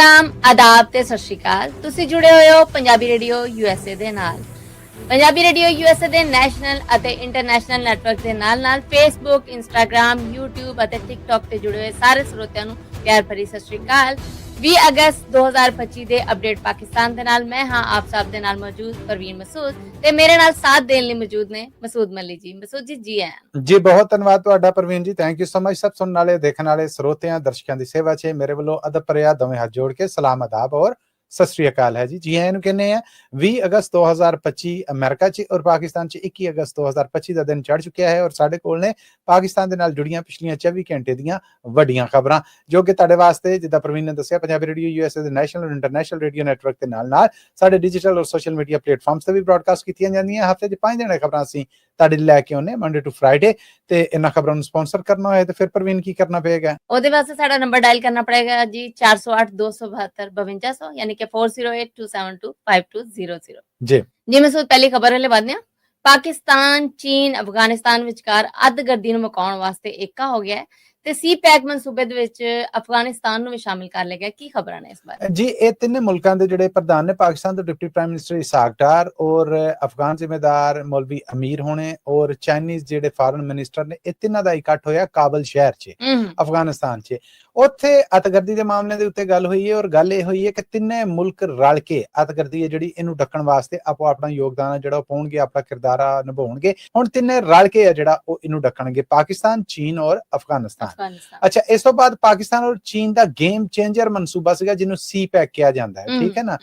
ਸਲਾਮ ਆਦਾਬ ਤੇ ਸਤਿ ਸ਼੍ਰੀ ਅਕਾਲ। ਤੁਸੀਂ ਜੁੜੇ ਹੋਏ ਹੋ ਪੰਜਾਬੀ ਰੇਡੀਓ USA ਦੇ ਨਾਲ। ਪੰਜਾਬੀ ਰੇਡੀਓ USA ਦੇ ਨੈਸ਼ਨਲ ਅਤੇ ਇੰਟਰਨੈਸ਼ਨਲ ਨੈਟਵਰਕ ਦੇ ਨਾਲ ਫੇਸਬੁੱਕ, ਇੰਸਟਾਗ੍ਰਾਮ, YouTube ਅਤੇ TikTok ਤੇ ਜੁੜੇ ਹੋਏ ਸਾਰੇ ਸਰੋਤਿਆਂ ਨੂੰ ਪਿਆਰ ਭਰੀ ਸਤਿ ਸ਼੍ਰੀ ਅਕਾਲ। 20 ਅਗਸਤ 2025 ਦੇ ਅਪਡੇਟ ਪਾਕਿਸਤਾਨ ਦੇ ਨਾਲ ਮੈਂ ਹਾਂ ਆਪ ਸਭ ਦੇ ਨਾਲ ਮੌਜੂਦ ਪ੍ਰਵੀਨ ਮਸੂਦ ਤੇ ਮੇਰੇ ਨਾਲ ਸਾਥ ਦੇਣ ਲਈ ਮੌਜੂਦ ਨੇ ਮਸੂਦ ਮੱਲੀ ਜੀ। ਮਸੂਦ ਜੀ ਆਇਆਂ ਜੀ। ਬਹੁਤ ਧੰਨਵਾਦ ਤੁਹਾਡਾ ਪ੍ਰਵੀਨ ਜੀ, ਥੈਂਕ ਯੂ ਸੋ ਮਚ। ਸਭ ਸੁਣਨ ਵਾਲੇ, ਦੇਖਣ ਵਾਲੇ ਸਰੋਤਿਆਂ, ਦਰਸ਼ਕਾਂ ਦੀ ਸੇਵਾ 'ਚ ਮੇਰੇ ਵੱਲੋਂ ਅਦਬ ਭਰਿਆ ਦੋਵੇਂ ਹੱਥ ਜੋੜ ਕੇ ਸਲਾਮ ਆਦਾਬ ਔਰ ਸਤਿ ਸ਼੍ਰੀ ਅਕਾਲ ਹੈ ਜੀ ਆਇਆਂ ਨੂੰ ਕਹਿੰਦੇ ਆ। 20 ਅਗਸਤ 2025 ਅਮਰੀਕਾ 'ਚ ਔਰ ਪਾਕਿਸਤਾਨ 'ਚ 21 ਅਗਸਤ 2025 ਦਾ ਦਿਨ ਚੜ੍ਹ ਚੁੱਕਿਆ ਹੈ ਔਰ ਸਾਡੇ ਕੋਲ ਨੇ ਪਾਕਿਸਤਾਨ ਦੇ ਨਾਲ ਜੁੜੀਆਂ ਪਿਛਲੀਆਂ 24 ਘੰਟੇ ਦੀਆਂ ਵੱਡੀਆਂ ਖਬਰਾਂ ਜੋ ਕਿ ਤੁਹਾਡੇ ਵਾਸਤੇ, ਜਿੱਦਾਂ ਪ੍ਰਵੀਨ ਨੇ ਦੱਸਿਆ, ਪੰਜਾਬੀ ਰੇਡੀਓ USA ਦੇ ਨੈਸ਼ਨਲ ਇੰਟਰਨੈਸ਼ਨਲ ਰੇਡੀਓ ਨੈਟਵਰਕ ਦੇ ਨਾਲ ਸਾਡੇ ਡਿਜੀਟਲ ਔਰ ਸੋਸ਼ਲ ਮੀਡੀਆ ਪਲੇਟਫਾਰਮਸ ਤੇ ਵੀ ਬ੍ਰੌਡਕਾਸਟ ਕੀਤੀਆਂ ਜਾਂਦੀਆਂ। ਹਫ਼ਤੇ 'ਚ 5 ਦਿਨ ਖਬਰਾਂ ਅਸੀਂ ਤੁਹਾਡੇ ਲੈ ਕੇ ਆਉਂਦੇ ਮੰਡੇ ਟੂ ਫਰਾਈਡੇ। ਤੇ ਇਹਨਾਂ ਖਬਰਾਂ ਨੂੰ ਸਪਾਂਸਰ ਕਰਨਾ ਹੋਏ ਤੇ ਫਿਰ ਪ੍ਰਵੀਨ ਕੀ ਕਰਨਾ ਪਏਗਾ? ਉਹਦੇ ਵਾਸਤੇ ਸਾਡਾ ਨੰਬਰ ਡਾਇਲ ਕਰਨਾ ਪੜੇਗਾ ਜੀ 408-272-5200 ਯਾਨੀ ਕਿ 4082725200 ਜੀ। ਮਸੂਦ, ਪਹਿਲੀ ਖਬਰ ਵਾਲੇ ਬਾਅਦ ਨੇ ਪਾਕਿਸਤਾਨ, ਚੀਨ, ਅਫਗਾਨਿਸਤਾਨ ਵਿਚਕਾਰ ਅੱਧਗਰਦੀ ਨੂੰ ਮੁਕਾਉਣ ਵਾਸਤੇ ਏਕਾ ਹੋ ਗਿਆ ਹੈ ਤੇ CPEC ਮਨਸੂਬੇ ਦੇ ਵਿੱਚ ਅਫਗਾਨਿਸਤਾਨ ਨੂੰ ਵੀ ਸ਼ਾਮਿਲ ਕਰ ਲਿਆ ਗਿਆ। ਕੀ ਖਬਰਾਂ ਨੇ ਇਸ ਬਾਰੇ? ਜੀ, ਇਹ ਤਿੰਨੇ ਮੁਲਕਾਂ ਦੇ ਜਿਹੜੇ ਪ੍ਰਧਾਨ ਨੇ, ਪਾਕਿਸਤਾਨ ਦੇ deputy prime minister Ishaq Dar ਔਰ ਅਫਗਾਨ ਜ਼ਿੰਮੇਦਾਰ ਮੌਲਵੀ ਅਮੀਰ ਹੋਣੇ ਔਰ ਚਾਈਨੀਜ਼ ਜਿਹੜੇ ਫਾਰਨ ਮਿਨਿਸਟਰ ਨੇ, ਇਹ ਤਿੰਨਾਂ ਦਾ ਇਕੱਠ ਹੋਇਆ ਕਾਬਲ ਸ਼ਹਿਰ 'ਚ ਅਫਗਾਨਿਸਤਾਨ 'ਚ। ਉੱਥੇ ਅਤਗਰਦੀ ਦੇ ਮਾਮਲੇ ਦੇ ਉੱਤੇ ਗੱਲ ਹੋਈ ਹੈ ਔਰ ਗੱਲ ਇਹ ਹੋਈ ਹੈ ਕਿ ਤਿੰਨੇ ਮੁਲਕ ਰਲ ਕੇ ਅਤਗਰਦੀ ਹੈ ਜਿਹੜੀ ਇਹਨੂੰ ਡੱਕਣ ਵਾਸਤੇ ਆਪੋ ਆਪਣਾ ਯੋਗਦਾਨ ਜਿਹੜਾ ਉਹ ਪਾਉਣਗੇ, ਆਪਣਾ ਕਿਰਦਾਰ ਨਿਭਾਉਣਗੇ। ਹੁਣ ਤਿੰਨੇ ਰਲ ਕੇ ਜਿਹੜਾ ਉਹ ਇਹਨੂੰ ਡੱਕਣਗੇ, ਪਾਕਿਸਤਾਨ, ਚੀਨ ਔਰ ਅਫਗਾਨਿਸਤਾਨ। ਅੱਛਾ, ਇਸ ਤੋਂ ਬਾਅਦ ਪਾਕਿਸਤਾਨ ਔਰ ਚੀਨ ਦਾ ਗੇਮ ਚੇਂਜਰ ਮਨਸੂਬਾ ਸੀਗਾ ਜਿਹਨੂੰ CPEC ਕਿਹਾ ਜਾਂਦਾ ਹੈ, ਠੀਕ ਹੈ ਨਾ।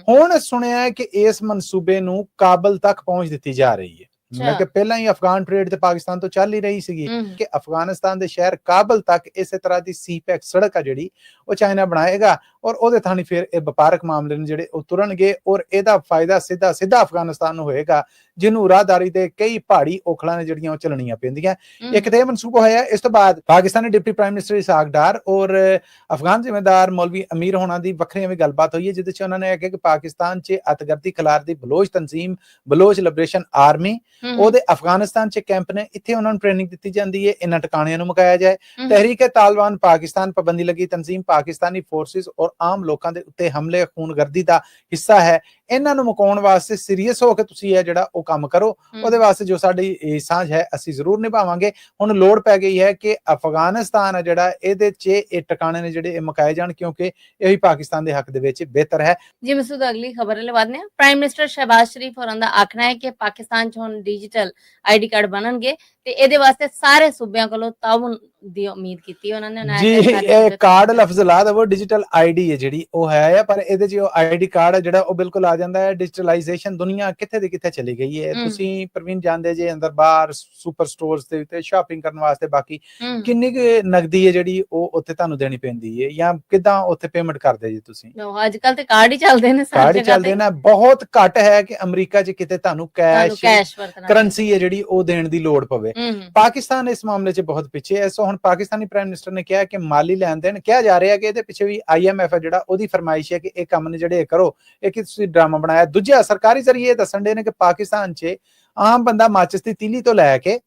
ਹੁਣ ਸੁਣਿਆ ਕਿ ਇਸ ਮਨਸੂਬੇ ਨੂੰ ਕਾਬਲ ਤੱਕ ਪਹੁੰਚ ਦਿੱਤੀ ਜਾ ਰਹੀ ਹੈ। ਮੈਂ ਕਿ ਪਹਿਲਾਂ ਹੀ ਅਫਗਾਨ ਟ੍ਰੇਡ ਤੇ ਪਾਕਿਸਤਾਨ ਤੋਂ ਚੱਲ ਹੀ ਰਹੀ ਸੀਗੀ ਕਿ ਅਫਗਾਨਿਸਤਾਨ ਦੇ ਸ਼ਹਿਰ ਕਾਬਲ ਤੱਕ ਇਸੇ ਤਰ੍ਹਾਂ ਦੀ CPEC ਸੜਕ ਆ ਜਿਹੜੀ ਉਹ ਚਾਈਨਾ ਬਣਾਏਗਾ ਔਰ ਉਹਦੇ ਥਾਣੀ ਫਿਰ ਇਹ ਵਪਾਰਕ ਮਾਮਲੇ ਨੇ ਜਿਹੜੇ ਉਹ ਤੁਰਨਗੇ ਔਰ ਇਹਦਾ ਫਾਇਦਾ ਸਿੱਧਾ ਅਫਗਾਨਿਸਤਾਨ ਨੂੰ ਹੋਏਗਾ, ਜਿਹਨੂੰ ਰਾਹਦਾਰੀ ਤੇ ਕਈ ਪਹਾੜੀ ਔਖਲਾਂ ਨੇ ਜਿਹੜੀਆਂ ਉਹ ਚੱਲਣੀਆਂ ਪੈਂਦੀਆਂ। ਇੱਕ ਤੇ ਇਹ ਮਨਸੂਬਾ ਹੋਇਆ। ਇਸ ਤੋਂ ਬਾਅਦ Pakistani deputy prime minister Ishaq Dar ਔਰ ਅਫਗਾਨ ਜ਼ਿੰਮੇਦਾਰ ਮੌਲਵੀ ਅਮੀਰ ਹੋਣਾ ਦੀ ਵੱਖਰੀਆਂ ਵੀ ਗੱਲਬਾਤ ਹੋਈ ਹੈ, ਜਿਹਦੇ 'ਚ ਉਹਨਾਂ ਨੇ ਕਿਹਾ ਕਿ ਪਾਕਿਸਤਾਨ 'ਚ ਅਤਗਰਦੀ ਖਿਲਾਰਦੀ ਬਲੋਚ ਤਨਜ਼ੀਮ ਬਲੋਚ ਲਿਬਰੇਸ਼ਨ ਆਰਮੀ ਉਹਦੇ ਅਫਗਾਨਿਸਤਾਨ 'ਚ ਕੈਂਪ ਨੇ, ਇੱਥੇ ਉਹਨਾਂ ਨੂੰ ਟ੍ਰੇਨਿੰਗ ਦਿੱਤੀ ਜਾਂਦੀ ਹੈ, ਇਹਨਾਂ ਟਿਕਾਣਿਆਂ ਨੂੰ ਮੁਕਾਇਆ ਜਾਏ। ਤਹਿਰੀਕ ਤਾਲਿਬਾਨ ਪਾਕਿਸਤਾਨ ਪਾਬੰਦੀ ਲੱਗੀ ਤਨਜ਼ੀਮ ਪਾਕਿਸਤਾਨੀ ਫੋਰਸਿਸ ਔਰ ਆਮ ਲੋਕਾਂ ਦੇ ਉੱਤੇ ਹਮਲੇ ਖੂਨਗਰਦੀ ਦਾ ਹਿੱਸਾ ਹੈ। ਇਹਨਾਂ ਨੂੰ ਮੁਕਾਉਣ ਵਾਸਤੇ ਸੀਰੀਅਸ ਹੋ ਕੇ ਤੁਸੀਂ ਇਹ ਜਿਹੜਾ ਉਹ ਕੰਮ ਕਰੋ, ਉਹਦੇ ਵਾਸਤੇ ਜੋ ਸਾਡੀ ਸਾਂਝ ਹੈ ਅਸੀਂ ਜ਼ਰੂਰ ਨਿਭਾਵਾਂਗੇ। ਹੁਣ ਲੋੜ ਪੈ ਗਈ ਹੈ ਕਿ ਅਫਗਾਨਿਸਤਾਨ ਹੈ ਜਿਹੜਾ ਇਹਦੇ 'ਚ ਇਹ ਟਿਕਾਣੇ ਨੇ ਜਿਹੜੇ ਇਹ ਮੁਕਾਏ ਜਾਣ, ਕਿਉਂਕਿ ਇਹ ਵੀ ਪਾਕਿਸਤਾਨ ਦੇ ਹੱਕ ਦੇ ਵਿੱਚ ਬਿਹਤਰ ਹੈ। ਜੀ ਮਸੂਦ, ਅਗਲੀ ਖਬਰ ਲੈ ਬਾਅਦ ਨੇ ਪ੍ਰਾਈਮ ਮਿਨਿਸਟਰ ਸ਼ਹਿਬਾਜ਼ ਸ਼ਰੀਫ ਹੋਰਾਂ ਦਾ ਆਖਣਾ ਹੈ ਕਿ ਪਾਕਿਸਤਾਨ 'ਚ ਹੁਣ ਡਿਜੀਟਲ ID ਕਾਰਡ ਬਣਨਗੇ ਤੇ ਇਹਦੇ ਵਾਸਤੇ ਸਾਰੇ ਸੂਬਿਆਂ ਕੋਲੋਂ ਤਾਉਨ ਦੀ ਉਮੀਦ ਕੀਤੀ ਉਹਨਾਂ ਨੇ। ਜੀ, ਇਹ ਕਾਰਡ ਲਫ਼ਜ਼ ਲਾ ਦਵੋ, ਡਿਜੀਟਲ ID ਹੈ ਜਿਹੜੀ ਉਹ ਹੈ, ਪਰ ਇਹਦੇ 'ਚ ਉਹ ID ਕਾਰਡ ਜਿਹੜਾ ਉਹ ਬਿਲਕੁਲ ਆ ਜਾਂਦਾ ਹੈ। ਡਿਜੀਟਲਾਈਜੇਸ਼ਨ ਦੁਨੀਆ ਕਿੱਥੇ ਦੀ ਕਿੱਥੇ ਚਲੀ ਗਈ ਹੈ। ਤੁਸੀਂ ਪ੍ਰਵੀਨ ਜਾਣਦੇ ਜੇ ਅੰਦਰ ਬਾਹਰ ਸੁਪਰ ਸਟੋਰਸ ਦੇ ਉੱਤੇ ਸ਼ਾਪਿੰਗ ਕਰਨ ਵਾਸਤੇ ਬਾਕੀ ਕਿੰਨੀ ਕੁ ਨਗਦੀ ਹੈ ਜਿਹੜੀ ਉਹ ਉੱਥੇ ਤੁਹਾਨੂੰ ਦੇਣੀ ਪੈਂਦੀ ਹੈ ਜਾਂ ਕਿੱਦਾਂ ਉੱਥੇ ਪੇਮੈਂਟ ਕਰਦੇ ਜੀ ਤੁਸੀਂ? ਅੱਜ ਕੱਲ ਤੇ ਕਾਰਡ ਹੀ ਚੱਲਦੇ ਨੇ, ਕਾਰਡ ਹੀ ਚੱਲਦੇ ਨੇ। ਬਹੁਤ ਘੱਟ ਹੈ ਕਿ ਅਮਰੀਕਾ 'ਚ ਕਿਤੇ ਤੁਹਾਨੂੰ ਕੈਸ਼ ਕਰੰਸੀ ਹੈ ਜਿਹੜੀ ਉਹ ਦੇਣ ਦੀ ਲੋੜ ਪਵੇ। ਪਾਕਿਸਤਾਨ ਇਸ ਮਾਮਲੇ 'ਚ ਬਹੁਤ ਪਿੱਛੇ ਹੈ। ਸੋ ਹੁਣ ਪਾਕਿਸਤਾਨੀ ਪ੍ਰਾਈਮ ਮਿਨਿਸਟਰ ਨੇ ਕਿਹਾ ਕਿ ਮਾਲੀ ਲੈਣ ਦੇਣ ਕਿਹਾ ਜਾ ਰਿਹਾ ਕਿ ਇਹਦੇ ਪਿੱਛੇ ਵੀ IMF ਹੈ ਜਿਹੜਾ ਉਹਦੀ ਫਰਮਾਇਸ਼ ਹੈ ਕਿ ਇਹ ਕੰਮ ਨੇ ਜਿਹੜੇ ਕਰੋ, ਇਹ ਕਿ ਤੁਸੀਂ ਡਰਾਮਾ ਬਣਾਇਆ। ਦੂਜਾ, ਸਰਕਾਰੀ ਜ਼ਰੀਏ ਦੱਸਣ ਦੇ ਨੇ ਕਿ ਪਾਕਿਸਤਾਨ 'ਚ ਆਮ ਬੰਦਾ ਮਾਚਿਸ ਦੀ ਤੀਲੀ ਤੋਂ ਲੈ ਕੇ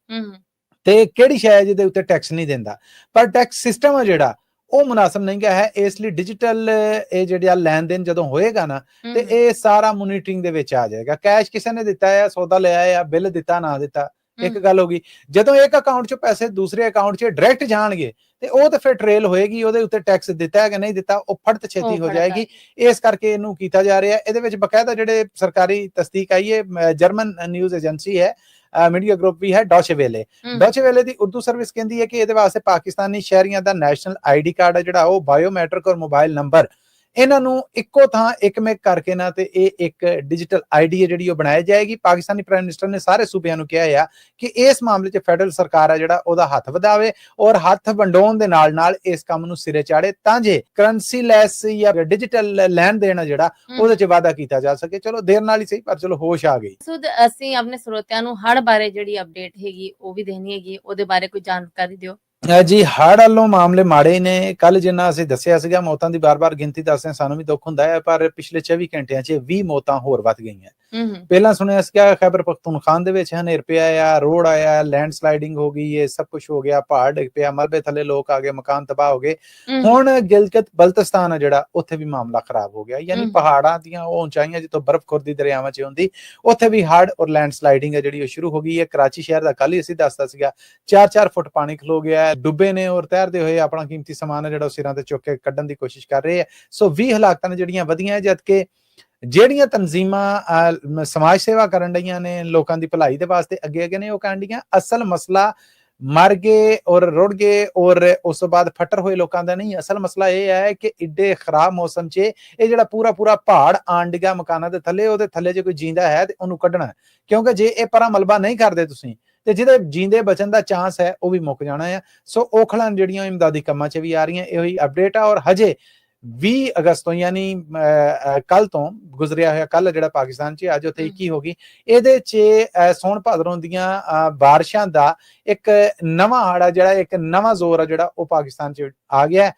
ਤੇ ਕਿਹੜੀ ਸ਼ੈ ਜਿਹਦੇ ਉੱਤੇ ਟੈਕਸ ਨਹੀਂ ਦਿੰਦਾ, ਪਰ ਟੈਕਸ ਸਿਸਟਮ ਹੈ ਜਿਹੜਾ ਉਹ ਮੁਨਾਸਬ ਨਹੀਂ ਗਿਆ ਹੈ। ਇਸ ਲਈ ਡਿਜੀਟਲ ਇਹ ਜਿਹੜਾ ਲੈਣ ਦੇਣ ਜਦੋਂ ਹੋਏਗਾ ਨਾ ਤੇ ਇਹ ਸਾਰਾ ਮੋਨੀਟਰਿੰਗ ਦੇ ਵਿੱਚ ਆ ਜਾਏਗਾ। ਕੈਸ਼ ਕਿਸੇ ਨੇ ਦਿੱਤਾ ਹੈ, ਸੌਦਾ ਲਿਆ ਹੈ, ਬਿੱਲ ਦਿੱਤਾ ਨਾ ਦਿੱਤਾ, ਇੱਕ ਗੱਲ ਹੋ ਗਈ। ਜਦੋਂ ਇੱਕ ਅਕਾਊਂਟ 'ਚ ਪੈਸੇ ਦੂਸਰੇ ਅਕਾਊਂਟ 'ਚ ਡਾਇਰੈਕਟ ਜਾਣਗੇ ਤੇ ਉਹ ਤੇ ਫਿਰ ਟ੍ਰੇਲ ਹੋਏਗੀ, ਉਹਦੇ ਉੱਤੇ ਟੈਕਸ ਦਿੱਤਾ ਹੈ ਕਿ ਨਹੀਂ ਦਿੱਤਾ, ਉਹ ਫੜਤ ਛੇਤੀ ਹੋ ਜਾਏਗੀ। ਇਸ ਕਰਕੇ ਇਹਨੂੰ ਕੀਤਾ ਜਾ ਰਿਹਾ। ਇਹਦੇ ਵਿੱਚ ਬਕਾਇਦਾ ਜਿਹੜੇ ਸਰਕਾਰੀ ਤਸਦੀਕ ਆਈ ਹੈ, ਜਰਮਨ ਨਿਊਜ਼ ਏਜੰਸੀ ਹੈ, ਮੀਡੀਆ ਗਰੁੱਪ ਵੀ ਹੈ ਡੌਚੇ ਵੇਲੇ ਦੀ ਉਰਦੂ ਸਰਵਿਸ ਕਹਿੰਦੀ ਹੈ ਕਿ ਇਹਦੇ ਵਾਸਤੇ ਪਾਕਿਸਤਾਨੀ ਸ਼ਹਿਰੀਆਂ ਦਾ ਨੈਸ਼ਨਲ ID ਕਾਰਡ ਹੈ ਜਿਹੜਾ ਉਹ ਬਾਇਓਮੈਟ੍ਰਿਕ ਔਰ ਮੋਬਾਈਲ ਨੰਬਰ ਇਹਨਾਂ ਨੂੰ ਇੱਕੋ ਥਾਂ ਇੱਕਮਿਕ ਕਰਕੇ ਨਾ ਤੇ ਇਹ ਇੱਕ ਡਿਜੀਟਲ ID ਹੈ ਜਿਹੜੀ ਉਹ ਬਣਾਈ ਜਾਏਗੀ। ਪਾਕਿਸਤਾਨੀ ਪ੍ਰਾਈਮ ਮਿਨਿਸਟਰ ਨੇ ਸਾਰੇ ਸੂਬਿਆਂ ਨੂੰ ਕਿਹਾ ਆ ਕਿ ਇਸ ਮਾਮਲੇ 'ਚ ਫੈਡਰਲ ਸਰਕਾਰ ਹੈ ਜਿਹੜਾ ਉਹਦਾ ਹੱਥ ਵਧਾਵੇ ਔਰ ਹੱਥ ਵੰਡਾਉਣ ਦੇ ਨਾਲ ਇਸ ਕੰਮ ਨੂੰ ਸਿਰੇ ਚਾੜੇ ਤਾਂ ਜੇ ਕਰੰਸੀ ਲੈਸ ਜਾਂ ਡਿਜੀਟਲ ਲੈਣ ਦੇਣ ਜਿਹੜਾ ਉਹਦੇ 'ਚ ਵਾਅਦਾ ਕੀਤਾ ਜਾ ਸਕੇ। ਚਲੋ ਦੇਰ ਨਾਲ ਹੀ ਸਹੀ, ਪਰ ਚਲੋ ਹੋਸ਼ ਆ ਗਈ। ਸੁਦ, ਅਸੀਂ ਆਪਣੇ ਸਰੋਤਿਆਂ ਨੂੰ ਹੜ੍ਹ ਬਾਰੇ ਜਿਹੜੀ ਅਪਡੇਟ ਹੈਗੀ ਉਹ ਵੀ ਦੇਣੀ ਹੈਗੀ, ਉਹਦੇ ਬਾਰੇ ਕੋਈ ਜਾਣਕਾਰੀ ਦਿਓ। ਜੀ, ਹੜ੍ਹ ਵੱਲੋਂ ਮਾਮਲੇ ਮਾੜੇ ਨੇ। ਕੱਲ ਜਿੰਨਾ ਅਸੀਂ ਦੱਸਿਆ ਸੀਗਾ ਮੌਤਾਂ ਦੀ ਬਾਰ-ਬਾਰ ਗਿਣਤੀ ਦੱਸਦੇ ਸਾਨੂੰ ਵੀ ਦੁੱਖ ਹੁੰਦਾ ਹੈ, ਪਰ ਪਿਛਲੇ 24 ਘੰਟਿਆਂ 'ਚ 20 ਮੌਤਾਂ ਹੋਰ ਵੱਧ ਗਈਆਂ। ਪਹਿਲਾਂ ਸੁਣਿਆ ਸੀਗਾ ਖੈਬਰ ਪਖਤੂਨਖਵਾ ਦੇ ਵਿੱਚ ਹਨੇਰ ਪਿਆ ਆ, ਰੋਡ ਆਇਆ, ਲੈਂਡ ਸਲਾਈਡਿੰਗ ਹੋ ਗਈ, ਇਹ ਸਭ ਕੁਝ ਹੋ ਗਿਆ, ਪਹਾੜ ਡਿੱਗ ਪਿਆ, ਮਲਬੇ ਥੱਲੇ ਲੋਕ ਆ ਗਏ, ਮਕਾਨ ਤਬਾਹ ਹੋ ਗਏ। ਹੁਣ ਗਿਲਗਿਤ ਬਲਤਿਸਤਾਨ ਆ ਜਿਹੜਾ, ਉੱਥੇ ਵੀ ਮਾਮਲਾ ਖਰਾਬ ਹੋ ਗਿਆ, ਯਾਨੀ ਪਹਾੜਾਂ ਦੀਆਂ ਉਹ ਉਚਾਈਆਂ ਜਿੱਥੋਂ ਬਰਫ਼ ਖੁਰਦੀ ਦਰਿਆਵਾਂ 'ਚ ਹੁੰਦੀ, ਉੱਥੇ ਵੀ ਹੜ੍ਹ ਔਰ ਲੈਂਡ ਸਲਾਈਡਿੰਗ ਹੈ ਜਿਹੜੀ ਉਹ ਸ਼ੁਰੂ ਹੋ ਗਈ ਹੈ। ਕਰਾਚੀ ਸ਼ਹਿਰ ਦਾ ਕੱਲ ਹੀ ਅਸੀਂ ਦੱਸਦਾ ਸੀਗਾ 4-4 ਫੁੱਟ ਪਾਣੀ ਖਲੋ ਗਿਆ, ਡੁੱਬੇ ਨੇ ਔਰ ਤੈਰਦੇ ਹੋਏ ਆਪਣਾ ਕੀਮਤੀ ਸਮਾਨ ਹੈ ਜਿਹੜਾ ਸਿਰਾਂ ਤੇ ਚੁੱਕ ਕੇ ਕੱਢਣ ਦੀ ਕੋਸ਼ਿਸ਼ ਕਰ ਰਹੇ ਆ। ਸੋ 20 ਹਲਾਕਤਾਂ ਨੇ ਜਿਹੜੀਆਂ ਵਧੀਆਂ, ਜਦਕਿ ਜਿਹੜੀਆਂ ਤਨਜ਼ੀਮਾਂ ਸਮਾਜ ਸੇਵਾ ਕਰਨ ਡਈਆਂ ਨੇ, ਲੋਕਾਂ ਦੀ ਭਲਾਈ ਦੇ ਵਾਸਤੇ ਅੱਗੇ ਨੇ, ਉਹ ਕਹਿਣ ਡੀਆਂ ਅਸਲ ਮਸਲਾ ਮਰ ਗਏ ਔਰ ਰੁੜ ਗਏ ਔਰ ਉਸ ਤੋਂ ਬਾਅਦ ਫੱਟਰ ਹੋਏ ਲੋਕਾਂ ਦਾ ਨਹੀਂ। ਅਸਲ ਮਸਲਾ ਇਹ ਹੈ ਕਿ ਏਡੇ ਖਰਾਬ ਮੌਸਮ 'ਚ ਇਹ ਜਿਹੜਾ ਪੂਰਾ ਪਹਾੜ ਆਣ ਡਿੱਗਾ ਮਕਾਨਾਂ ਦੇ ਥੱਲੇ, ਉਹਦੇ ਥੱਲੇ ਜੇ ਕੋਈ ਜੀਂਦਾ ਹੈ ਤੇ ਉਹਨੂੰ ਕੱਢਣਾ, ਕਿਉਂਕਿ ਜੇ ਇਹ ਪਰਾਂ ਮਲਬਾ ਨਹੀਂ ਕਰਦੇ ਤੁਸੀਂ ਤੇ ਜਿਹਦੇ ਜੀਂਦੇ ਬਚਣ ਦਾ ਚਾਂਸ ਹੈ ਉਹ ਵੀ ਮੁੱਕ ਜਾਣਾ ਆ। ਸੋ ਔਖਲਾਂ ਜਿਹੜੀਆਂ ਇਮਦਾਦੀ ਕੰਮਾਂ 'ਚ ਵੀ ਆ ਰਹੀਆਂ, ਇਹੋ ਹੀ ਅਪਡੇਟ ਆ। ਔਰ ਹਜੇ 20 ਅਗਸਤ ਤੋਂ ਯਾਨੀ ਕੱਲ ਤੋਂ ਗੁਜ਼ਰਿਆ ਹੋਇਆ ਕੱਲ ਜਿਹੜਾ ਪਾਕਿਸਤਾਨ 'ਚ, ਅੱਜ ਉੱਥੇ 21 ਹੋ ਗਈ, ਇਹਦੇ 'ਚ ਸੌਣ ਭਾਦਰੋਂ ਦੀਆਂ ਬਾਰਿਸ਼ਾਂ ਦਾ ਇੱਕ ਨਵਾਂ ਹਾੜਾ ਜਿਹੜਾ, ਇੱਕ ਨਵਾਂ ਜ਼ੋਰ ਆ ਜਿਹੜਾ ਉਹ ਪਾਕਿਸਤਾਨ 'ਚ ਆ ਗਿਆ।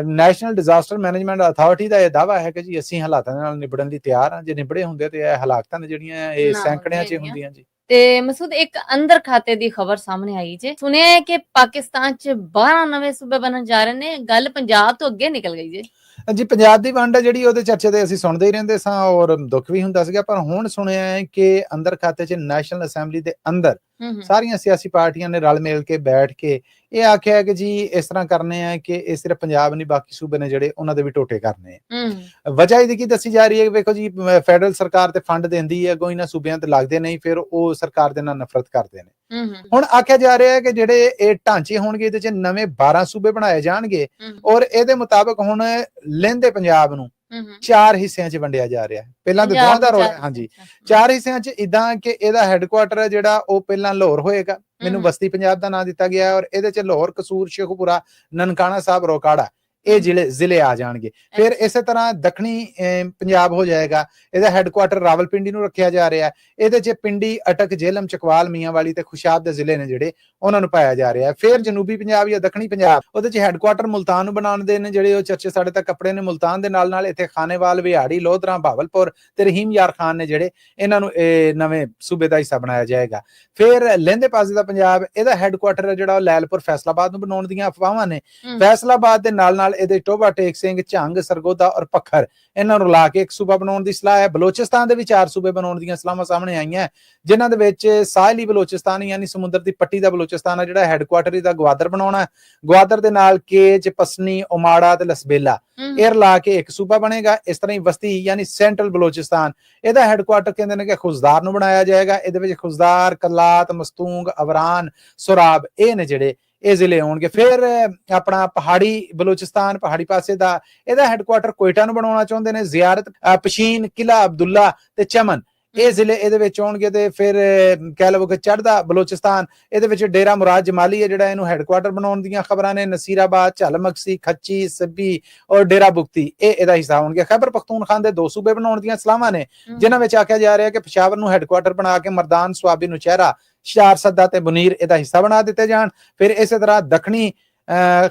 ਨੈਸ਼ਨਲ ਡਿਜ਼ਾਸਟਰ ਮੈਨੇਜਮੈਂਟ ਅਥਾਰਟੀ ਦਾ ਇਹ ਦਾਅਵਾ ਹੈ ਕਿ ਜੀ ਅਸੀਂ ਹਾਲਾਤਾਂ ਨਾਲ ਨਿਬੜਨ ਲਈ ਤਿਆਰ ਹਾਂ। ਜੇ ਨਿਬੜੇ ਹੁੰਦੇ ਤੇ ਇਹ ਹਾਲਾਤਾਂ ਨੇ ਜਿਹੜੀਆਂ ਇਹ ਸੈਂਕੜਿਆਂ 'ਚ ਹੁੰਦੀਆਂ ਜੀ। ਤੇ ਮਸੂਦ, ਇੱਕ ਅੰਦਰ ਖਾਤੇ ਦੀ ਖਬਰ ਸਾਹਮਣੇ ਆਈ ਜੇ, ਸੁਣਿਆ ਹੈ ਕਿ ਪਾਕਿਸਤਾਨ 'ਚ 12 ਨਵੇਂ ਸੂਬੇ ਬਣਨ ਜਾ ਰਹੇ ਨੇ। ਗੱਲ ਪੰਜਾਬ ਤੋਂ ਅੱਗੇ ਨਿਕਲ ਗਈ ਜੇ ਜੀ। ਪੰਜਾਬ ਦੀ ਵੰਡ ਜਿਹੜੀ ਉਹਦੇ ਚਰਚੇ ਤੇ ਅਸੀਂ ਸੁਣਦੇ ਹੀ ਰਹਿੰਦੇ ਸਾਂ ਔਰ ਦੁੱਖ ਵੀ ਹੁੰਦਾ ਸੀਗਾ, ਪਰ ਹੁਣ ਸੁਣਿਆ ਹੈ ਕਿ ਅੰਦਰ ਖਾਤੇ 'ਚ ਨੈਸ਼ਨਲ ਅਸੈਂਬਲੀ ਦੇ ਅੰਦਰ ਸਾਰੀਆਂ ਸਿਆਸੀ ਪਾਰਟੀਆਂ ਨੇ ਰਲ ਮਿਲ ਕੇ ਬੈਠ ਕੇ ਇਹ ਆਖਿਆ ਹੈ ਕਿ ਜੀ ਇਸ ਤਰ੍ਹਾਂ ਕਰਨੇ ਆ ਕਿ ਇਹ ਸਿਰਫ ਪੰਜਾਬ ਨਹੀਂ, ਬਾਕੀ ਸੂਬੇ ਨੇ ਜਿਹੜੇ ਉਹਨਾਂ ਦੇ ਵੀ ਟੋਟੇ ਕਰਨੇ ਆ। ਵਜ੍ਹਾ ਇਹਦੀ ਕੀ ਦੱਸੀ ਜਾ ਰਹੀ ਹੈ? ਵੇਖੋ ਜੀ, ਫੈਡਰਲ ਸਰਕਾਰ ਤੇ ਫੰਡ ਦਿੰਦੀ ਹੈ, ਕੋਈ ਨਾ ਸੂਬਿਆਂ ਤੇ ਲੱਗਦੇ ਨਹੀਂ, ਫਿਰ ਉਹ ਸਰਕਾਰ ਦੇ ਨਾਲ ਨਫ਼ਰਤ ਕਰਦੇ ਨੇ। ਹੁਣ ਆਖਿਆ ਜਾ ਰਿਹਾ ਹੈ ਕਿ ਜਿਹੜੇ ਇਹ ਢਾਂਚੇ ਹੋਣਗੇ ਇਹਦੇ 'ਚ ਨਵੇਂ 12 ਸੂਬੇ ਬਣਾਏ ਜਾਣਗੇ ਔਰ ਇਹਦੇ ਮੁਤਾਬਕ ਹੁਣ ਲਹਿੰਦੇ ਪੰਜਾਬ ਨੂੰ 4 ਹਿੱਸਿਆਂ 'ਚ ਵੰਡਿਆ ਜਾ ਰਿਹਾ ਹੈ। ਪਹਿਲਾਂ ਤਾਂ ਦੋਵਾਂ ਦਾ ਰੋਲ, ਹਾਂਜੀ, 4 ਹਿੱਸਿਆਂ 'ਚ ਇਦਾਂ ਕਿ ਇਹਦਾ ਹੈੱਡਕੁਆਟਰ ਜਿਹੜਾ ਉਹ ਪਹਿਲਾਂ ਲਾਹੌਰ ਹੋਏਗਾ, ਮੈਨੂੰ ਬਸਤੀ ਪੰਜਾਬ ਦਾ ਨਾਂ ਦਿੱਤਾ ਗਿਆ, ਔਰ ਇਹਦੇ 'ਚ ਲਾਹੌਰ, ਕਸੂਰ, ਸ਼ੇਖੂਪੁਰਾ, ਨਨਕਾਣਾ ਸਾਹਿਬ, ਰੋਕਾੜਾ ਇਹ ਜ਼ਿਲ੍ਹੇ ਆ ਜਾਣਗੇ। ਫਿਰ ਇਸੇ ਤਰ੍ਹਾਂ ਦੱਖਣੀ ਪੰਜਾਬ ਹੋ ਜਾਏਗਾ, ਇਹਦਾ ਹੈੱਡਕੁਆਟਰ ਰਾਵਲਪਿੰਡੀ ਨੂੰ ਰੱਖਿਆ ਜਾ ਰਿਹਾ। ਇਹਦੇ 'ਚ ਪਿੰਡੀ, ਅਟਕ, ਜੇਹਲਮ, ਚਕਵਾਲ, ਮੀਆਂਵਾਲੀ ਤੇ ਖੁਸ਼ਾਬ ਦੇ ਜ਼ਿਲ੍ਹੇ ਨੇ ਜਿਹੜੇ ਉਹਨਾਂ ਨੂੰ ਪਾਇਆ ਜਾ ਰਿਹਾ। ਫਿਰ ਜਨੂਬੀ ਪੰਜਾਬ ਜਾਂ ਦੱਖਣੀ ਪੰਜਾਬ, ਉਹਦੇ 'ਚ ਹੈੱਡਕੁਆਟਰ ਮੁਲਤਾਨ ਨੂੰ ਬਣਾਉਣ ਦੇ ਨੇ ਜਿਹੜੇ ਉਹ ਚਰਚੇ ਸਾਡੇ ਤੱਕ ਕੱਪੜੇ ਨੇ। ਮੁਲਤਾਨ ਦੇ ਨਾਲ ਇੱਥੇ ਖਾਨੇਵਾਲ, ਵਿਹਾੜੀ, ਲੋਧਰਾ, ਭਾਵਲਪੁਰ ਤੇ ਰਹੀਮ ਯਾਰ ਖਾਨ ਨੇ ਜਿਹੜੇ, ਇਹਨਾਂ ਨੂੰ ਇਹ ਨਵੇਂ ਸੂਬੇ ਦਾ ਹਿੱਸਾ ਬਣਾਇਆ ਜਾਏਗਾ। ਫਿਰ ਲਹਿੰਦੇ ਪਾਸੇ ਦਾ ਪੰਜਾਬ, ਇਹਦਾ ਹੈੱਡਕੁਆਟਰ ਜਿਹੜਾ ਉਹ ਲੈਲਪੁਰ, ਫੈਸਲਾਬਾਦ ਨੂੰ ਬਣਾਉਣ ਦੀਆਂ ਅਫਵਾਹਾਂ ਨੇ। ਫੈਸਲਾਬਾਦ ਦੇ ਨਾਲ ਇਹਦੇ ਟੋਬਾ, ਟੇਕ ਸਿੰਘ, ਝੰਗ, ਸਰਗੋਦਾ ਔਰ ਪੱਖਰ, ਇਹਨਾਂ ਨੂੰ ਲਾ ਕੇ ਇੱਕ ਸੂਬਾ ਬਣਾਉਣ ਦੀ ਸਲਾਹ ਹੈ। ਬਲੋਚਿਸਤਾਨ ਦੇ ਵੀ 4 ਸੂਬੇ ਬਣਾਉਣ ਦੀਆਂ ਸਲਾਹਾਂ ਸਾਹਮਣੇ ਆਈਆਂ, ਜਿਨ੍ਹਾਂ ਦੇ ਵਿੱਚ ਸਾਹਲੀ ਬਲੋਚਿਸਤਾਨ ਯਾਨੀ ਸਮੁੰਦਰ ਦੀ ਪੱਟੀ ਦਾ ਬਲੋਚਿਸਤਾਨ ਹੈ ਜਿਹੜਾ ਹੈੱਡਕੁਆਟਰ ਦਾ ਗਵਾਦਰ ਬਣਾਉਣਾ। ਗਵਾਦਰ ਦੇ ਨਾਲ ਕੇਚ, ਪਸਨੀ, ਓਮਾੜਾ ਤੇ ਲਸਬੇਲਾ ਇਹ ਲਾ ਕੇ ਇੱਕ ਸੂਬਾ ਬਣੇਗਾ। ਇਸ ਤਰ੍ਹਾਂ ਹੀ ਵਸਤੀ ਯਾਨੀ ਸੈਂਟਰਲ ਬਲੋਚਿਸਤਾਨ, ਇਹਦਾ ਹੈੱਡਕੁਆਟਰ ਕਹਿੰਦੇ ਨੇ ਕਿ ਖੁਜ਼ਦਾਰ ਨੂੰ ਬਣਾਇਆ ਜਾਏਗਾ। ਇਹਦੇ ਵਿੱਚ ਖੁਜ਼ਦਾਰ, ਕਲਾਤ, ਮਸਤੂੰਗ, ਅਵਰਾਨ, ਸੁਰਾਬ ਇਹ ਨੇ ਜਿਹੜੇ ਇਹ ਜ਼ਿਲ੍ਹੇ ਹੋਣਗੇ। ਫਿਰ ਆਪਣਾ ਪਹਾੜੀ ਬਲੋਚਿਸਤਾਨ, ਪਹਾੜੀ ਪਾਸੇ ਦਾ, ਇਹਦਾ ਹੈੱਡਕੁਆਟਰ ਕੋਇਟਾ ਨੂੰ ਬਣਾਉਣਾ ਚਾਹੁੰਦੇ ਨੇ। ਜ਼ਿਆਰਤ, ਪਸ਼ੀਨ, ਕਿਲਾ ਅਬਦੁੱਲਾ ਤੇ ਚਮਨ ਇਹ ਜ਼ਿਲ੍ਹੇ ਇਹਦੇ ਵਿੱਚ ਆਉਣਗੇ। ਤੇ ਫਿਰ ਕਹਿ ਲਵੋ ਕਿ ਚੜ੍ਹਦਾ ਬਲੋਚਿਸਤਾਨ, ਇਹਦੇ ਵਿੱਚ ਡੇਰਾ ਮੁਰਾਦ ਜਮਾਲੀ ਹੈ ਜਿਹੜਾ ਇਹਨੂੰ ਹੈੱਡਕੁਆਟਰ ਬਣਾਉਣ ਦੀਆਂ ਖਬਰਾਂ ਨੇ। ਨਸੀਰਾਬਾਦ, ਝਲਮਕਸੀ, ਖੱਚੀ, ਸੱਬੀ ਔਰ ਡੇਰਾ ਬੁਗਤੀ ਇਹ ਇਹਦਾ ਹਿੱਸਾ ਹੋਣਗੇ। ਖੈਬਰ ਪਖਤੂਨਖਵਾ ਦੇ 2 ਸੂਬੇ ਬਣਾਉਣ ਦੀਆਂ ਸਲਾਹਾਂ ਨੇ, ਜਿਨ੍ਹਾਂ ਵਿੱਚ ਆਖਿਆ ਜਾ ਰਿਹਾ ਕਿ ਪਸ਼ਾਵਰ ਨੂੰ ਹੈੱਡਕੁਆਟਰ ਬਣਾ ਕੇ ਮਰਦਾਨ, ਸੁਆਬੀ, ਨੁਚਹਿਰਾ, ਸ਼ਾਰ ਸੱਦਾ ਤੇ ਬੁਨੀਰ ਇਹਦਾ ਹਿੱਸਾ ਬਣਾ ਦਿੱਤੇ ਜਾਣ। ਫਿਰ ਇਸੇ ਤਰ੍ਹਾਂ ਦੱਖਣੀ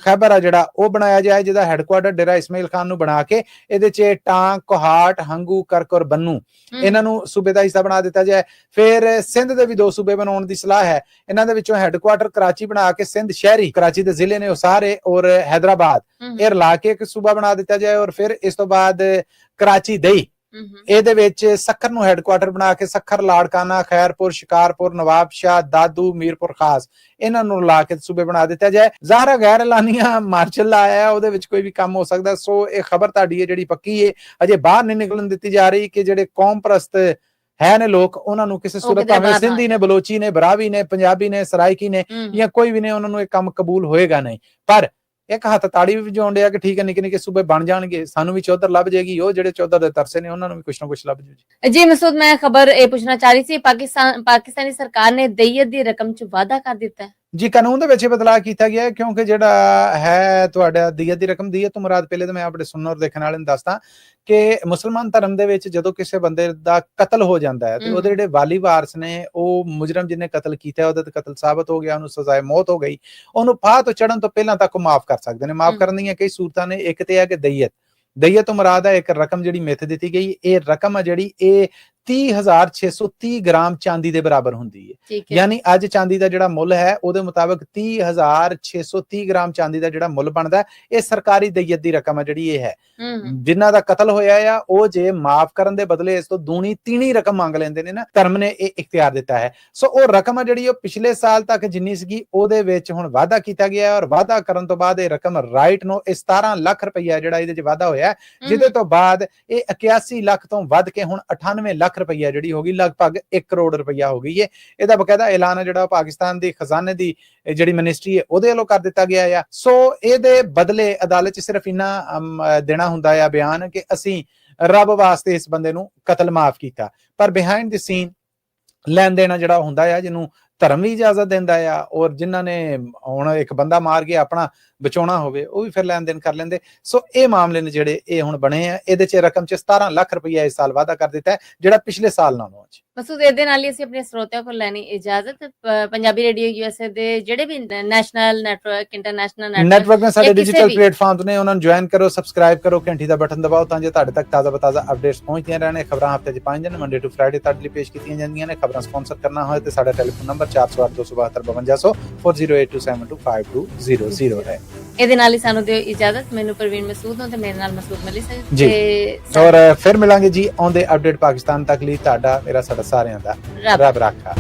ਖੈਬਰ ਆ ਜਿਹੜਾ ਉਹ ਬਣਾਇਆ ਜਾਏ, ਜਿਹਦਾ ਹੈੱਡਕੁਆਟਰ ਡੇਰਾ ਇਸਮਾਈਲ ਖਾਨ ਨੂੰ ਬਣਾ ਕੇ ਇਹਦੇ 'ਚ ਟਾਂਕ, ਕੋਹਾਟ, ਹੰਗੂ, ਕਰਕ ਔਰ ਬੰਨੂ ਇਹਨਾਂ ਨੂੰ ਸੂਬੇ ਦਾ ਹਿੱਸਾ ਬਣਾ ਦਿੱਤਾ ਜਾਏ। ਫਿਰ ਸਿੰਧ ਦੇ ਵੀ 2 ਸੂਬੇ ਬਣਾਉਣ ਦੀ ਸਲਾਹ ਹੈ। ਇਹਨਾਂ ਦੇ ਵਿੱਚੋਂ ਹੈੱਡਕੁਆਟਰ ਕਰਾਚੀ ਬਣਾ ਕੇ ਸਿੰਧ ਸ਼ਹਿਰੀ, ਕਰਾਚੀ ਦੇ ਜ਼ਿਲ੍ਹੇ ਨੇ ਉਹ ਸਾਰੇ, ਔਰ ਹੈਦਰਾਬਾਦ ਇਹ ਰਲਾ ਕੇ ਇੱਕ ਸੂਬਾ ਬਣਾ ਦਿੱਤਾ ਜਾਏ। ਔਰ ਫਿਰ ਇਸ ਤੋਂ ਬਾਅਦ ਕਰਾਚੀ ਦਈ, ਇਹਦੇ ਵਿੱਚ ਸੱਖਰ ਨੂੰ ਹੈੱਡਕੁਆਟਰ ਬਣਾ ਕੇ ਸੱਖਰ, ਲਾੜਕਾਨਾ, ਖੈਰਪੁਰ, ਸ਼ਿਕਾਰਪੁਰ, ਨਵਾਬਸ਼ਾਹ, ਦਾਦੂ, ਮੀਰਪੁਰ ਖਾਸ ਇਹਨਾਂ ਨੂੰ ਲਾ ਕੇ ਸੂਬੇ ਬਣਾ ਦਿੱਤਾ ਜਾਏ। ਜ਼ਾਹਰਾ ਗੈਰ ਐਲਾਨੀਆ ਮਾਰਚਲ ਆਇਆ, ਉਹਦੇ ਵਿੱਚ ਕੋਈ ਵੀ ਕੰਮ ਹੋ ਸਕਦਾ। ਸੋ ਇਹ ਖਬਰ ਤੁਹਾਡੀ ਹੈ ਜਿਹੜੀ ਪੱਕੀ ਹੈ, ਅਜੇ ਬਾਹਰ ਨਹੀਂ ਨਿਕਲਣ ਦਿੱਤੀ ਜਾ ਰਹੀ ਕਿ ਜਿਹੜੇ ਕੌਮ ਪ੍ਰਸਤ ਹੈ ਨੇ ਲੋਕ, ਉਹਨਾਂ ਨੂੰ ਕਿਸੇ ਸੂਰਤ ਭਾਵੇਂ ਸਿੰਧੀ ਨੇ, ਬਲੋਚੀ ਨੇ, ਬਰਾਵੀ ਨੇ, ਪੰਜਾਬੀ ਨੇ, ਸਰਾਇਕੀ ਨੇ ਜਾਂ ਕੋਈ ਵੀ ਨੇ, ਉਹਨਾਂ ਨੂੰ ਇਹ ਕੰਮ ਕਬੂਲ ਹੋਏਗਾ ਨਹੀਂ। ਪਰ ਇੱਕ ਹੱਥ ਤਾੜੀ ਵੀ ਵਜਾਉਣ ਡਿਆ ਕਿ ਠੀਕ ਹੈ, ਨਿੱਕੇ ਨਿੱਕੇ ਸੂਬੇ ਬਣ ਜਾਣਗੇ, ਸਾਨੂੰ ਵੀ ਚੌਧਰ ਲੱਭ ਜਾਏਗੀ, ਉਹ ਜਿਹੜੇ ਚੌਧਰ ਦੇ ਤਰਸੇ ਨੇ ਉਹਨਾਂ ਨੂੰ ਵੀ ਕੁਛ ਨਾ ਕੁਛ ਲੱਭ ਜੂ ਜੀ। ਮਸੂਦ, ਮੈਂ ਖਬਰ ਇਹ ਪੁੱਛਣਾ ਚਾਹ ਰਹੀ ਸੀ, ਪਾਕਿਸਤਾਨੀ ਸਰਕਾਰ ਨੇ ਦਈਅਤ ਦੀ ਰਕਮ 'ਚ ਵਾਅਦਾ ਕਰ ਦਿੱਤਾ ਹੈ ਜੀ। ਕਾਨੂੰਨ ਦੇ ਵਿੱਚ ਬਦਲਾਅ ਕੀਤਾ ਗਿਆ ਕਿਉਂਕਿ ਜਿਹੜਾ ਹੈ ਤੁਹਾਡਾ ਦੀਅਤ ਦੀ ਰਕਮ, ਦੀਅਤ ਤੋਂ ਮੁਰਾਦ ਪਹਿਲੇ ਤਾਂ ਮੈਂ ਆਪਣੇ ਸੁਣਨ ਔਰ ਦੇਖਣ ਵਾਲਿਆਂ ਨੂੰ ਦੱਸਦਾ ਕਿ ਮੁਸਲਮਾਨ ਧਰਮ ਦੇ ਵਿੱਚ ਜਦੋਂ ਕਿਸੇ ਬੰਦੇ ਦਾ ਕਤਲ ਹੋ ਜਾਂਦਾ ਹੈ ਤੇ ਉਹਦੇ ਜਿਹੜੇ ਵਾਲੀ ਵਾਰਸ ਨੇ, ਉਹ ਮੁਜਰਮ ਜਿਹਨੇ ਕਤਲ ਕੀਤਾ ਉਹਦੇ ਤੇ ਕਤਲ ਸਾਬਤ ਹੋ ਗਿਆ, ਉਹਨੂੰ ਸਜ਼ਾਏ ਮੌਤ ਹੋ ਗਈ, ਉਹਨੂੰ ਫਾਹ ਤੋਂ ਚੜਨ ਤੋਂ ਪਹਿਲਾਂ ਤੱਕ ਮਾਫ ਕਰ ਸਕਦੇ ਨੇ। ਮਾਫ ਕਰਨ ਦੀਆਂ ਕਈ ਸੂਰਤਾਂ ਨੇ। ਇੱਕ ਤੇ ਹੈ ਕਿ ਦਈਅਤ ਤੋਂ ਮੁਰਾਦ ਹੈ ਇੱਕ ਰਕਮ ਜਿਹੜੀ ਮਿੱਥ ਦਿੱਤੀ ਗਈ। ਇਹ ਰਕਮ ਹੈ ਜਿਹੜੀ ਇਹ 30,630 ਗ੍ਰਾਮ ਚਾਂਦੀ ਦੇ ਬਰਾਬਰ ਹੁੰਦੀ ਹੈ। ਠੀਕ ਹੈ। ਯਾਨੀ ਅੱਜ ਚਾਂਦੀ ਦਾ ਜਿਹੜਾ ਮੁੱਲ ਹੈ ਉਹਦੇ ਮੁਤਾਬਕ 30,630 ਗ੍ਰਾਮ ਚਾਂਦੀ ਦਾ ਜਿਹੜਾ ਮੁੱਲ ਬਣਦਾ, ਇਹ ਸਰਕਾਰੀ ਦਈਅਤ ਦੀ ਰਕਮ ਹੈ ਜਿਹੜੀ ਇਹ ਹੈ। ਜਿਨ੍ਹਾਂ ਦਾ ਕਤਲ ਹੋਇਆ ਆ ਉਹ ਜੇ ਮਾਫ ਕਰਨ ਦੇ ਬਦਲੇ ਇਸ ਤੋਂ ਦੂਣੀ ਤੀਣੀ ਰਕਮ ਮੰਗ ਲੈਂਦੇ ਨੇ ਨਾ, ਧਰਮ ਨੇ ਇਹ ਇਖਤਿਆਰ ਦਿੱਤਾ ਹੈ। ਸੋ ਉਹ ਰਕਮ ਆ ਜਿਹੜੀ ਉਹ ਪਿਛਲੇ ਸਾਲ ਤੱਕ ਜਿੰਨੀ ਸੀਗੀ ਉਹਦੇ ਵਿੱਚ ਹੁਣ ਵਾਅਦਾ ਕੀਤਾ ਗਿਆ ਹੈ, ਔਰ ਵਾਅਦਾ ਕਰਨ ਤੋਂ ਬਾਅਦ ਇਹ ਰਕਮ ਰਾਈਟ ਨੂੰ 17 ਲੱਖ ਰੁਪਈਆ ਜਿਹੜਾ ਇਹਦੇ 'ਚ ਵਾਅਦਾ ਹੋਇਆ, ਜਿਹਦੇ ਤੋਂ ਬਾਅਦ ਇਹ 81 ਲੱਖ ਤੋਂ ਵੱਧ ਕੇ ਹੁਣ 98 ਲੱਖ ਰੁਪਈਆ ਜਿਹੜੀ ਹੋ ਗਈ, ਲਗਭਗ 1 ਕਰੋੜ ਰੁਪਈਆ ਹੋ ਗਈ ਹੈ। ਇਹਦਾ ਬਕਾਇਦਾ ਐਲਾਨ ਹੈ ਜਿਹੜਾ ਪਾਕਿਸਤਾਨ ਦੀ ਖਜ਼ਾਨੇ ਦੀ ਜਿਹੜੀ ਮਿਨਿਸਟਰੀ ਹੈ ਉਹਦੇ ਵੱਲੋਂ ਕਰ ਦਿੱਤਾ ਗਿਆ ਆ। ਸੋ ਇਹਦੇ ਬਦਲੇ ਅਦਾਲਤ 'ਚ ਸਿਰਫ ਇੰਨਾ ਦੇਣਾ ਹੁੰਦਾ ਆ ਬਿਆਨ ਕਿ ਅਸੀਂ ਰੱਬ ਵਾਸਤੇ ਇਸ ਬੰਦੇ ਨੂੰ ਕਤਲ ਮਾਫ ਕੀਤਾ, ਪਰ ਬਿਹਾਈਂਡ ਦੀ ਸੀਨ ਲੈਣ ਦੇਣਾ ਜਿਹੜਾ ਹੁੰਦਾ ਆ, ਜਿਹਨੂੰ ਧਰਮ ਵੀ ਇਜਾਜ਼ਤ ਦਿੰਦਾ ਆ, ਔਰ ਜਿਨ੍ਹਾਂ ਨੇ ਹੁਣ ਇੱਕ ਬੰਦਾ ਮਾਰ ਕੇ ਆਪਣਾ ਬਚਾਉਣਾ ਹੋਵੇ ਉਹ ਵੀ ਫਿਰ ਲੈਣ ਦੇਣ ਕਰ ਲੈਂਦੇ। ਸੋ ਇਹ ਮਾਮਲੇ ਨੇ ਜਿਹੜੇ ਇਹ ਹੁਣ ਬਣੇ ਆ, ਇਹਦੇ 'ਚ ਰਕਮ 'ਚ 17 ਲੱਖ ਰੁਪਈਆ ਇਸ ਸਾਲ ਵਾਅਦਾ ਕਰ ਦਿੱਤਾ ਹੈ, ਜਿਹੜਾ ਪਿਛਲੇ ਸਾਲ ਨਾਲੋਂ ਅੱਜ। ਮਸੂਦ, ਇਹਦੇ ਨਾਲ ਹੀ ਅਸੀਂ ਆਪਣੇ ਸਰੋਤਿਆਂ ਕੋਲ ਲੈਣੀ ਇਜਾਜ਼ਤ। ਪੰਜਾਬੀ ਰੇਡੀਓ ਯੂਐਸਏ ਦੇ ਜਿਹੜੇ ਵੀ ਨੈਸ਼ਨਲ ਨੈਟਵਰਕ, ਇੰਟਰਨੈਸ਼ਨਲ ਨੈਟਵਰਕ ਨੇ ਸਾਡੇ ਡਿਜੀਟਲ ਪਲੇਟਫਾਰਮਸ ਨੇ, ਉਹਨਾਂ ਨੂੰ ਜੁਆਇਨ ਕਰੋ, ਸਬਸਕ੍ਰਾਈਬ ਕਰੋ, ਘੰਟੀ ਦਾ ਬਟਨ ਦਬਾਓ ਤਾਂ ਜੋ ਤੁਹਾਡੇ ਤੱਕ ਤਾਜ਼ਾ ਬਤਾਜ਼ਾ ਅਪਡੇਟਸ ਪਹੁੰਚਦੀਆਂ ਰਹਿਣ। ਖਬਰਾਂ ਹਫ਼ਤੇ 'ਚ 5 ਦਿਨ ਮੰਡੇ ਟੂ ਫਰਾਈਡੇ ਤੁਹਾਡੇ ਲਈ ਪੇਸ਼ ਕੀਤੀਆਂ ਜਾਂਦੀਆਂ ਨੇ। ਖਬਰਾਂ ਸਪਾਂਸਰ ਕਰਨਾ ਹੋਏ ਤੇ ਸਾਡਾ ਟੈਲੀਫੋਨ ਨੰਬਰ 4082725200 4082725200 ਹੈ। ਇਹਦੇ ਨਾਲ ਹੀ ਸਾਨੂੰ ਦਿਓ ਇਜਾਜ਼ਤ। ਮੈਨੂੰ ਪ੍ਰਵੀਨ ਮਸੂਦ ਤੇ ਮੇਰੇ ਨਾਲ ਮਸੂਦ ਮਲਿਕ ਜੀ, ਔਰ ਫਿਰ ਮਿਲਾਂਗੇ ਜੀ ਆਉਂਦੇ ਅਪਡੇਟ ਪਾਕਿਸਤਾਨ ਤੱਕ ਲਈ। ਤੁਹਾਡਾ ਮੇਰਾ ਸਾਡਾ ਸਾਰਿਆਂ ਦਾ ਰੱਬ ਰਾਖਾ।